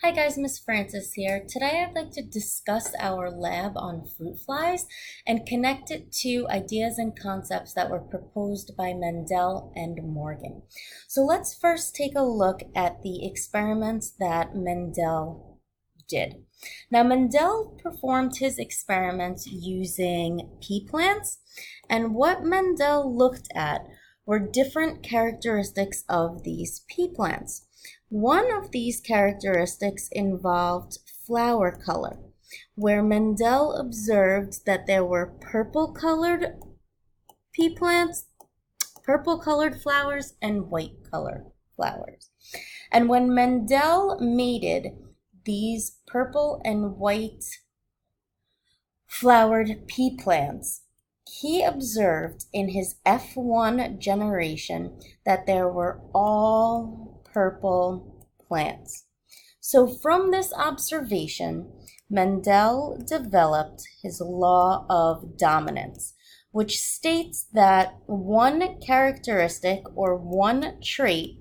Hi guys, Miss Francis here. Today I'd like to discuss our lab on fruit flies and connect it to ideas and concepts that were proposed by Mendel and Morgan. So let's first take a look at the experiments that Mendel did. Now Mendel performed his experiments using pea plants, and what Mendel looked at were different characteristics of these pea plants. One of these characteristics involved flower color, where Mendel observed that there were purple-colored pea plants, purple-colored flowers, and white-colored flowers. And when Mendel mated these purple and white flowered pea plants, he observed in his F1 generation that there were all purple plants. So from this observation, Mendel developed his law of dominance, which states that one characteristic or one trait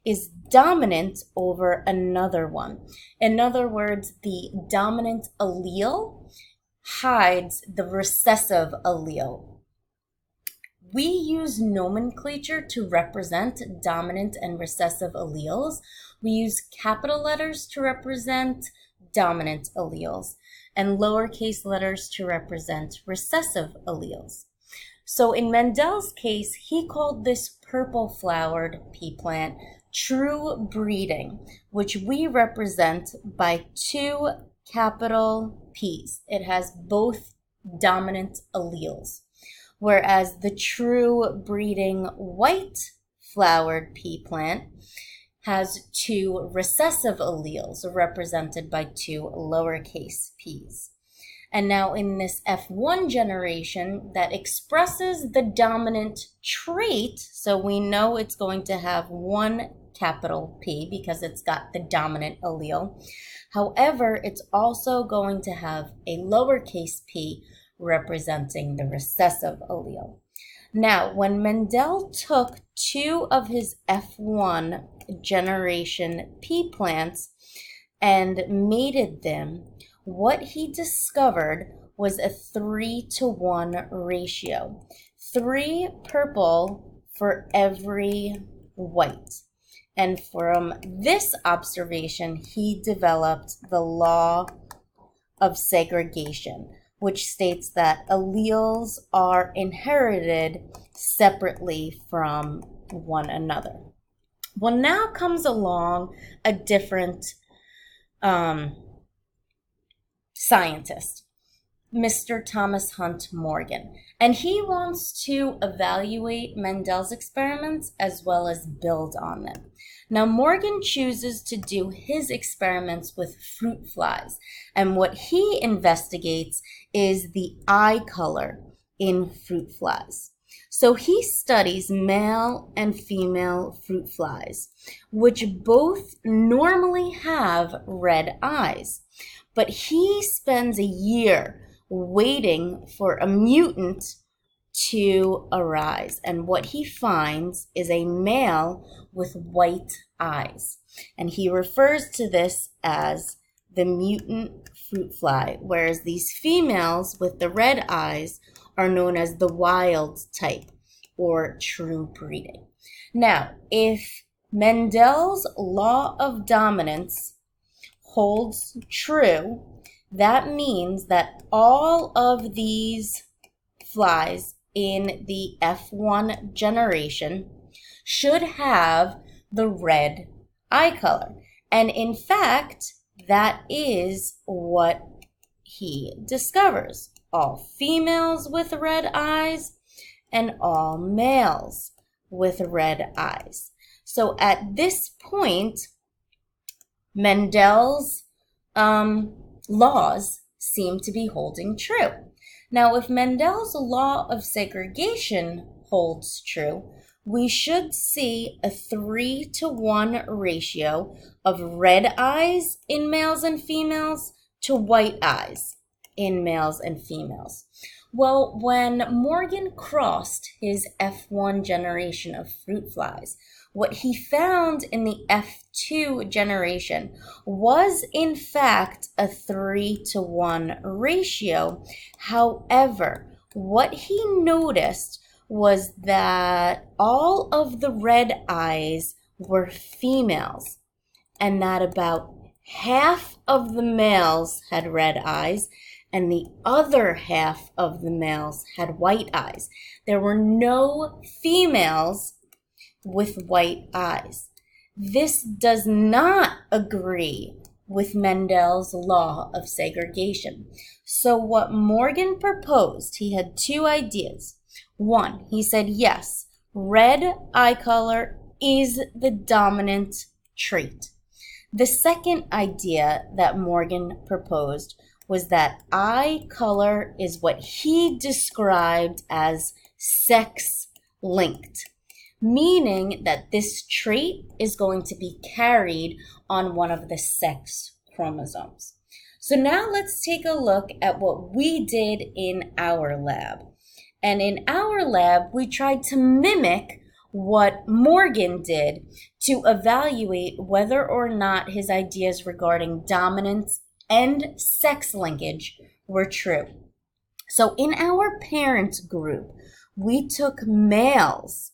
is dominant over another one. In other words, the dominant allele hides the recessive allele. We use nomenclature to represent dominant and recessive alleles. We use capital letters to represent dominant alleles and lowercase letters to represent recessive alleles. So in Mendel's case, he called this purple-flowered pea plant true breeding, which we represent by two capital P's. It has both dominant alleles. Whereas the true breeding white-flowered pea plant has two recessive alleles represented by two lowercase p's. And now in this F1 generation that expresses the dominant trait, so we know it's going to have one capital P because it's got the dominant allele. However, it's also going to have a lowercase p representing the recessive allele. Now, when Mendel took two of his F1 generation pea plants and mated them, what he discovered was a 3-to-1 ratio. 3 purple for every white. And from this observation, he developed the law of segregation, which states that alleles are inherited separately from one another. Well, now comes along a different scientist, Mr. Thomas Hunt Morgan, and he wants to evaluate Mendel's experiments as well as build on them. Now, Morgan chooses to do his experiments with fruit flies, and what he investigates is the eye color in fruit flies. So he studies male and female fruit flies, which both normally have red eyes. But he spends a year waiting for a mutant to arise. And what he finds is a male with white eyes. And he refers to this as the mutant fruit fly, whereas these females with the red eyes are known as the wild type or true breeding. Now, if Mendel's law of dominance holds true, that means that all of these flies in the F1 generation should have the red eye color. And in fact, that is what he discovers. All females with red eyes and all males with red eyes. So at this point, Mendel's laws seem to be holding true. Now, if Mendel's law of segregation holds true, we should see a 3-to-1 ratio of red eyes in males and females to white eyes in males and females. Well, when Morgan crossed his F1 generation of fruit flies what he found in the F2 generation was in fact a 3-to-1 ratio. However, what he noticed was that all of the red eyes were females, and that about half of the males had red eyes and the other half of the males had white eyes. There were no females with white eyes. This does not agree with Mendel's law of segregation. So what Morgan proposed, he had two ideas. One, he said, yes, red eye color is the dominant trait. The second idea that Morgan proposed was that eye color is what he described as sex-linked, meaning that this trait is going to be carried on one of the sex chromosomes. So now let's take a look at what we did in our lab. And in our lab, we tried to mimic what Morgan did to evaluate whether or not his ideas regarding dominance and sex linkage were true. So in our parent group, we took males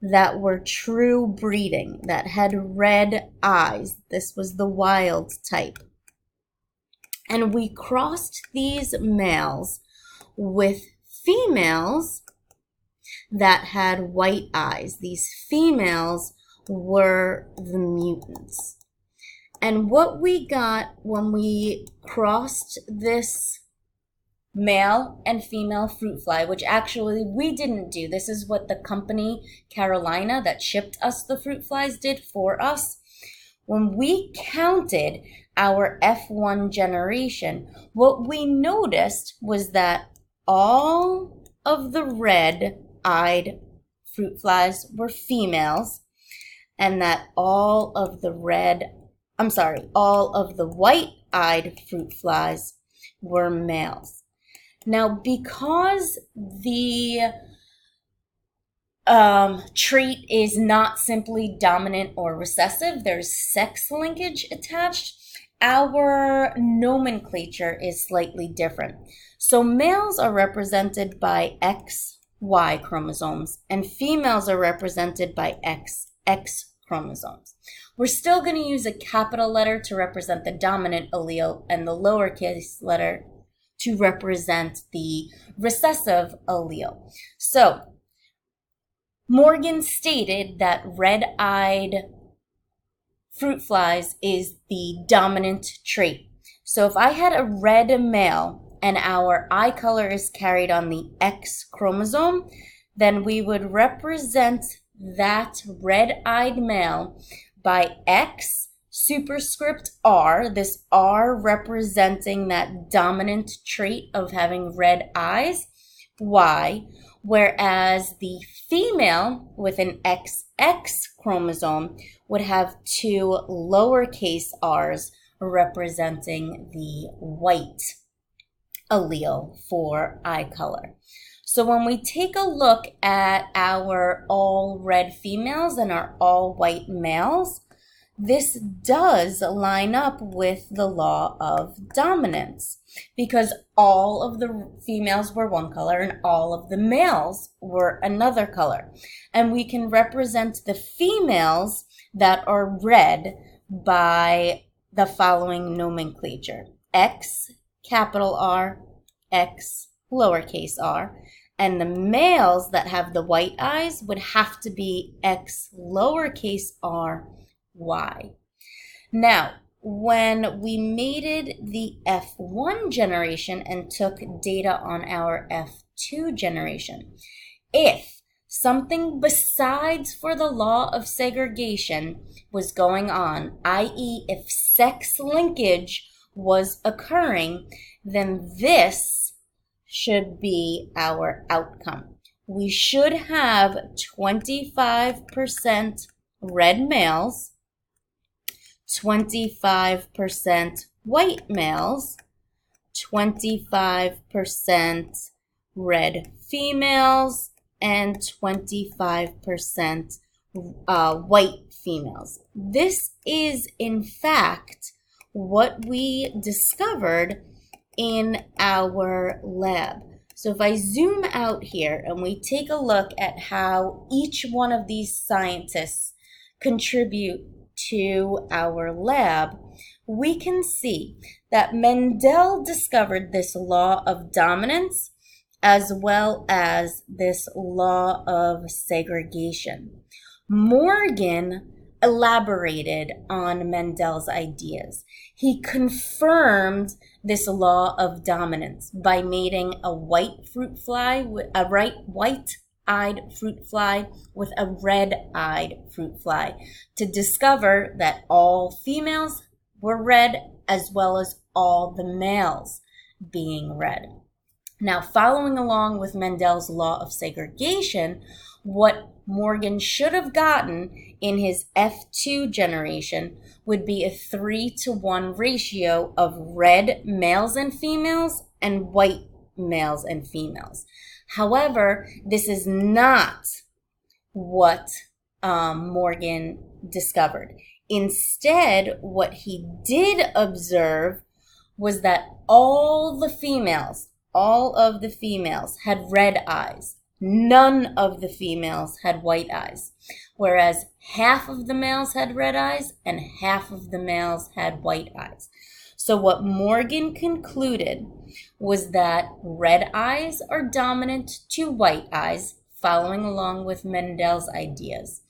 that were true breeding, that had red eyes. This was the wild type. And we crossed these males with females that had white eyes. These females were the mutants. And what we got when we crossed this male and female fruit fly, which actually we didn't do. This is what the company Carolina that shipped us the fruit flies did for us. When we counted our F1 generation, what we noticed was that all of the red-eyed fruit flies were females, and that all of the white-eyed fruit flies were males. Now, because the trait is not simply dominant or recessive, there's sex linkage attached, our nomenclature is slightly different. So males are represented by XY chromosomes, and females are represented by XX chromosomes. We're still going to use a capital letter to represent the dominant allele and the lowercase letter to represent the recessive allele. So Morgan stated that red-eyed fruit flies is the dominant trait. So if I had a red male and our eye color is carried on the X chromosome, then we would represent that red-eyed male by X superscript R, this R representing that dominant trait of having red eyes, Y, whereas the female with an XX chromosome would have two lowercase r's representing the white allele for eye color. So when we take a look at our all red females and our all white males, this does line up with the law of dominance, because all of the females were one color and all of the males were another color. And we can represent the females that are red by the following nomenclature: X capital R, X lowercase r, and the males that have the white eyes would have to be X lowercase r, Y. Now, when we mated the F1 generation and took data on our F2 generation, if something besides for the law of segregation was going on, i.e. if sex linkage was occurring, then this should be our outcome. We should have 25% red males, 25% white males, 25% red females, and 25% white females. This is, in fact, what we discovered in our lab. So if I zoom out here and we take a look at how each one of these scientists contribute to our lab, we can see that Mendel discovered this law of dominance as well as this law of segregation. Morgan elaborated on Mendel's ideas. He confirmed this law of dominance by mating a white fruit fly, white-eyed fruit fly with a red-eyed fruit fly to discover that all females were red as well as all the males being red. Now, following along with Mendel's law of segregation, what Morgan should have gotten in his F2 generation would be a 3-to-1 ratio of red males and females and white males and females. However, this is not what Morgan discovered. Instead, what he did observe was that all of the females had red eyes. None of the females had white eyes, whereas half of the males had red eyes and half of the males had white eyes. So what Morgan concluded was that red eyes are dominant to white eyes, following along with Mendel's ideas.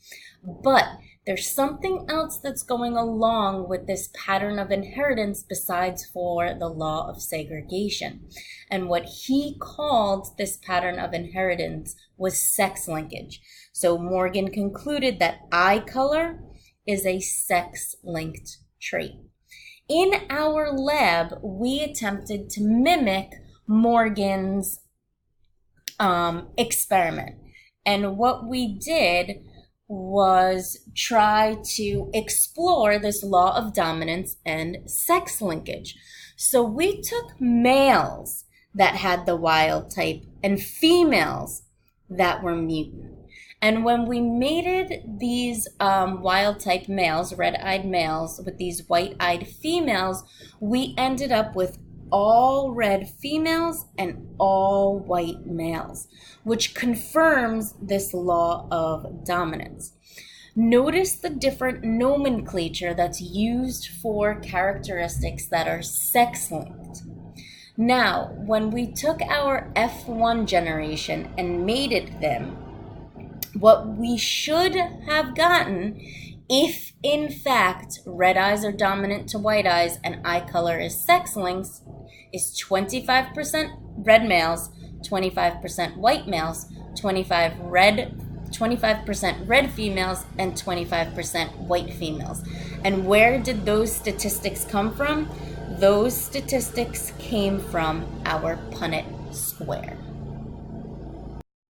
But there's something else that's going along with this pattern of inheritance besides for the law of segregation. And what he called this pattern of inheritance was sex linkage. So Morgan concluded that eye color is a sex-linked trait. In our lab, we attempted to mimic Morgan's experiment. And what we did was try to explore this law of dominance and sex linkage. So we took males that had the wild type and females that were mutant. And when we mated these wild type males, red-eyed males, with these white-eyed females, we ended up with all red females and all white males, which confirms this law of dominance. Notice the different nomenclature that's used for characteristics that are sex-linked. Now, when we took our F1 generation and mated them, what we should have gotten, if in fact red eyes are dominant to white eyes and eye color is sex-linked, is 25% red males, 25% white males, 25% red females, and 25% white females. And where did those statistics come from? Those statistics came from our Punnett square.